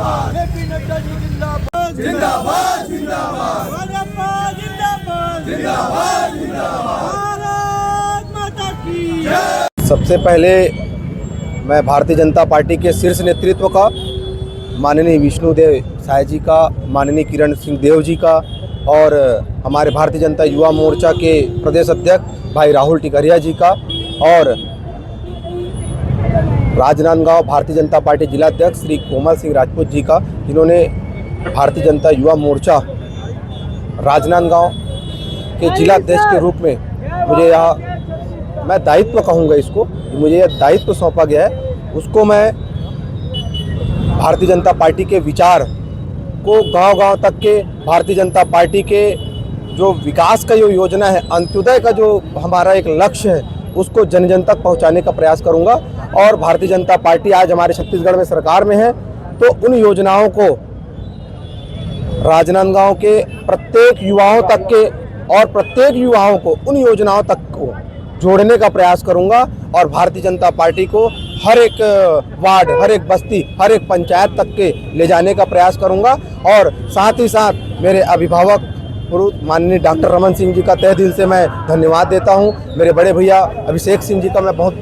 जिंदाबाद, जेपी नड्डा जी जिंदाबाद, जिंदाबाद जिंदाबाद, भाजपा जिंदाबाद, जिंदाबाद जिंदाबाद, भारत माता की जय। सबसे पहले मैं भारतीय जनता पार्टी के शीर्ष नेतृत्व का, माननीय विष्णुदेव साय जी का, माननीय किरण सिंह देव जी का और हमारे भारतीय जनता युवा मोर्चा के प्रदेश अध्यक्ष भाई राहुल टिकरिया जी का और राजनांदगांव भारतीय जनता पार्टी जिला अध्यक्ष श्री कोमल सिंह राजपूत जी का, जिन्होंने भारतीय जनता युवा मोर्चा राजनांदगांव के जिला अध्यक्ष के रूप में मुझे यह, मैं दायित्व कहूँगा इसको, मुझे यह दायित्व सौंपा गया है, उसको मैं भारतीय जनता पार्टी के विचार को गांव-गांव तक के, भारतीय जनता पार्टी के जो विकास का जो योजना है, अंत्योदय का जो हमारा एक लक्ष्य है, उसको जन जन तक पहुंचाने का प्रयास करूंगा। और भारतीय जनता पार्टी आज हमारे छत्तीसगढ़ में सरकार में है, तो उन योजनाओं को राजनांदगांव के प्रत्येक युवाओं तक के और प्रत्येक युवाओं को उन योजनाओं तक को जोड़ने का प्रयास करूंगा और भारतीय जनता पार्टी को हर एक वार्ड, हर एक बस्ती, हर एक पंचायत तक के ले जाने का प्रयास करूंगा। और साथ ही साथ मेरे अभिभावक माननीय डॉक्टर रमन सिंह जी का तहे दिल से मैं धन्यवाद देता हूं। मेरे बड़े भैया अभिषेक सिंह जी का मैं बहुत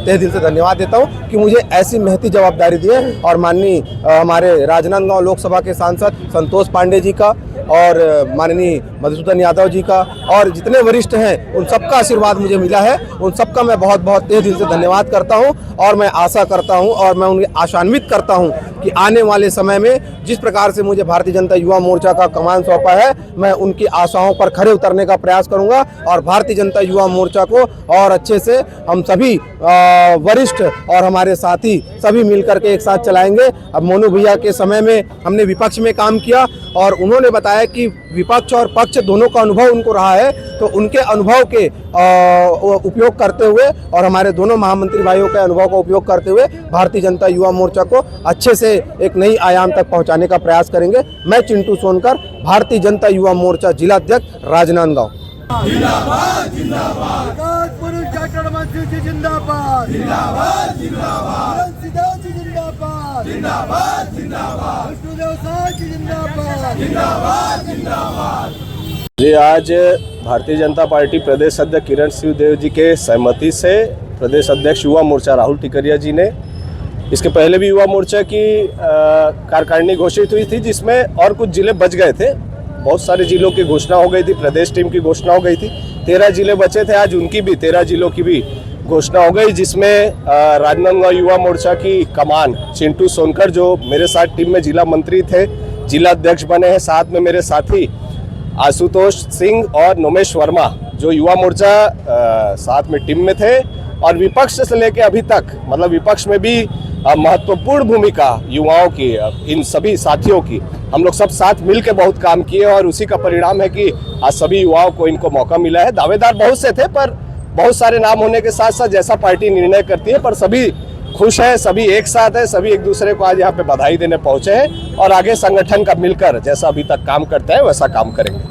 तहे दिल से धन्यवाद देता हूं कि मुझे ऐसी महती जवाबदारी दी है। और माननीय हमारे राजनांदगांव लोकसभा के सांसद संतोष पांडे जी का और माननीय मधुसूदन यादव जी का और जितने वरिष्ठ हैं, उन सबका आशीर्वाद मुझे मिला है। उन सबका मैं बहुत बहुत तहे दिल से धन्यवाद करता हूं और मैं आशा करता हूं और मैं उन्हें आशान्वित करता हूं कि आने वाले समय में जिस प्रकार से मुझे भारतीय जनता युवा मोर्चा का कमान सौंपा है, मैं उनकी आशाओं पर खरे उतरने का प्रयास करूंगा और भारतीय जनता युवा मोर्चा को और अच्छे से हम सभी वरिष्ठ और हमारे साथी सभी मिलकर के एक साथ चलाएंगे। अब मोनू भैया के समय में हमने विपक्ष में काम किया और उन्होंने बताया कि विपक्ष और पक्ष दोनों का अनुभव उनको रहा है, तो उनके अनुभव के उपयोग करते हुए और हमारे दोनों महामंत्री भाइयों के अनुभव का उपयोग करते हुए भारतीय जनता युवा मोर्चा को अच्छे से एक नई आयाम तक पहुंचाने का प्रयास करेंगे। मैं चिंटू सोनकर, भारतीय जनता युवा मोर्चा जिला अध्यक्ष राजनांदगांव। जिंदाबाद जिंदाबाद, पुरुष डॉक्टर रमन सिंह जी जिंदाबाद, जिंदाबाद जिंदाबाद, सिद्धू जी जिंदाबाद, जिंदाबाद जिंदाबाद, विष्णुदेव साय जी जिंदाबाद, जिंदाबाद जिंदाबाद। जी, आज भारतीय जनता पार्टी प्रदेश अध्यक्ष किरण सिंह देव जी के सहमति से प्रदेश अध्यक्ष युवा मोर्चा राहुल टिकरिया जी ने, इसके पहले भी युवा मोर्चा की कार्यकारिणी घोषित हुई थी, जिसमें और कुछ जिले बच गए थे। बहुत सारे जिलों की घोषणा हो गई थी, प्रदेश टीम की घोषणा हो गई थी, 13 जिले बचे थे। आज उनकी भी 13 जिलों की भी घोषणा हो गई, जिसमें राजनांदगांव युवा मोर्चा की कमान चिंटू सोनकर, जो मेरे साथ टीम में जिला मंत्री थे, जिला अध्यक्ष बने हैं। साथ में मेरे साथी आशुतोष सिंह और नोमेश वर्मा, जो युवा मोर्चा साथ में टीम में थे। और विपक्ष से लेकर अभी तक, मतलब विपक्ष में भी महत्वपूर्ण भूमिका युवाओं की, इन सभी साथियों की, हम लोग सब साथ मिलकर बहुत काम किए और उसी का परिणाम है कि आज सभी युवाओं को इनको मौका मिला है। दावेदार बहुत से थे, पर बहुत सारे नाम होने के साथ साथ जैसा पार्टी निर्णय करती है, पर सभी खुश हैं, सभी एक साथ हैं, सभी एक दूसरे को आज यहाँ पे बधाई देने पहुँचे हैं और आगे संगठन का मिलकर जैसा अभी तक काम करते हैं वैसा काम करेंगे।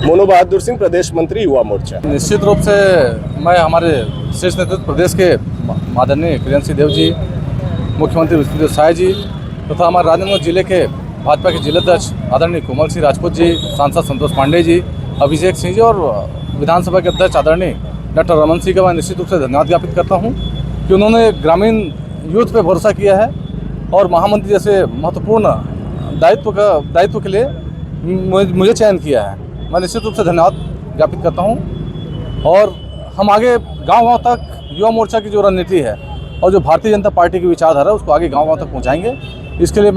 मोनू बहादुर सिंह, प्रदेश मंत्री युवा मोर्चा। निश्चित रूप से मैं हमारे शीर्ष नेतृत्व प्रदेश के आदरणीय किरण सिंह देव जी, मुख्यमंत्री विष्णुदेव साय जी तथा हमारे राजनांदगांव जिले के भाजपा के जिला अध्यक्ष आदरणीय कोमल सिंह राजपूत जी, सांसद संतोष पांडे जी, अभिषेक सिंह जी और विधानसभा के अध्यक्ष आदरणीय डॉक्टर रमन सिंह का मैं निश्चित रूप से धन्यवाद ज्ञापित करता हूँ कि उन्होंने ग्रामीण यूथ पे भरोसा किया है और महामंत्री जैसे महत्वपूर्ण दायित्व के लिए मुझे चयन किया है। मैं निश्चित रूप से धन्यवाद ज्ञापित करता हूं और हम आगे गांव-गांव तक युवा मोर्चा की जो रणनीति है और जो भारतीय जनता पार्टी की विचारधारा है उसको आगे गांव-गांव तक पहुंचाएंगे। इसके लिए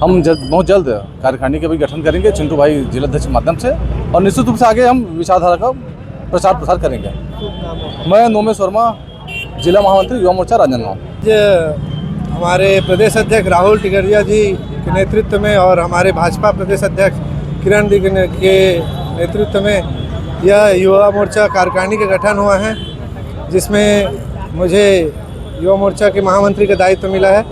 हम बहुत जल्द कार्यकारिणी का भी गठन करेंगे चिंटू भाई जिलाध्यक्ष के माध्यम से और निश्चित रूप से आगे हम विचारधारा का प्रचार प्रसार करेंगे। मैं नोमेश वर्मा, जिला महामंत्री युवा मोर्चा राजनांदगांव। हमारे प्रदेश अध्यक्ष राहुल टिकरिया जी के नेतृत्व में और हमारे भाजपा प्रदेश अध्यक्ष किरण दी के नेतृत्व में यह युवा मोर्चा कार्यकारिणी का गठन हुआ है, जिसमें मुझे युवा मोर्चा के महामंत्री का दायित्व मिला है।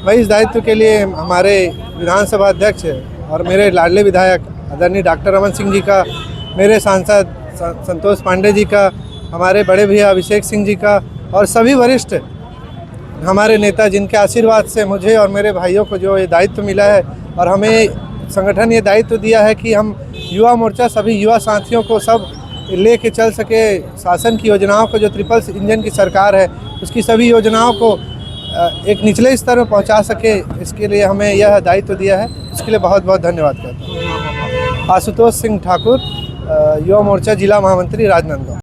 मैं इस दायित्व के लिए हमारे विधानसभा अध्यक्ष और मेरे लाडले विधायक आदरणीय डॉक्टर रमन सिंह जी का, मेरे सांसद संतोष पांडे जी का, हमारे बड़े भैया अभिषेक सिंह जी का और सभी वरिष्ठ हमारे नेता जिनके आशीर्वाद से मुझे और मेरे भाइयों को जो ये दायित्व मिला है और हमें संगठन ये दायित्व दिया है कि हम युवा मोर्चा सभी युवा साथियों को सब ले के चल सके, शासन की योजनाओं को जो ट्रिपल इंजन की सरकार है उसकी सभी योजनाओं को एक निचले स्तर में पहुंचा सके, इसके लिए हमें यह दायित्व दिया है। इसके लिए बहुत बहुत धन्यवाद करता हूँ। आशुतोष सिंह ठाकुर, युवा मोर्चा जिला महामंत्री राजनांदगांव।